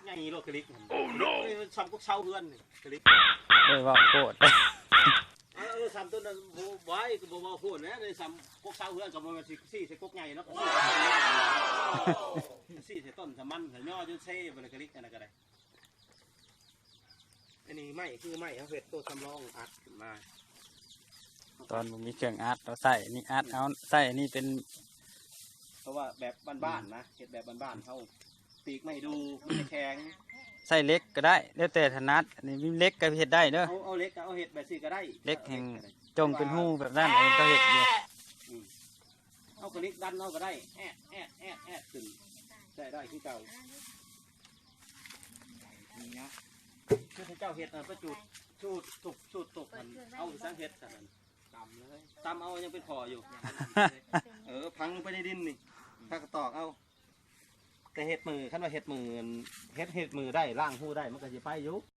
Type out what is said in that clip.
ใหญ่โลกกะลิกซ้ำกุ๊กเช้าเพื่อนกะลิก เลยว่าโคตร ซ้ำต้นนั้นไว้ก็บ่พูดนะเลยซ้ำกุ๊กเช้าเพื่อนกับมันสี่ใส่กุ๊กใหญ่เนาะสี่ใส่ต้นสมันใส่ย่อจนเซ่บริกะลิกอะไรก็ได้อันนี้ไม่คือไม่เขาเห็ดตัวสำรองอัดขึ้นมา ตอนผมมีเครื่องอัดเราใส่นี่อัดเอาใส่นี่เป็น เพราะว่าแบบบ้านๆนะเห็ดแบบบ้านๆเขาปีกไม่ดูไม่แข็ง ใส่เล็กก็ได้แล้วแต่ถนัดอันนี้มีเล็กก็เฮ็ดได้เด้อ เอาเล็กเอาเห็ดแบบสี่ก็ได้ เล็กแห่งจงเป็นหูแบบนั้นเองก็เฮ็ดอยู่ เอากระลิกดันเอาก็ได้แอดขึ้นได้ที่เก่าคือเจ้าเห็ดประจุดชูดตกมันเอาสังเห็ดแต่มันตำเลยตำเอายังเป็นคออยู่พังลงไปในดินนี่ถ้ากระตอกเอาแต่เห็ดมือขั้นว่าเห็ดมือได้ล่างหูได้มันก็จะไปอยู่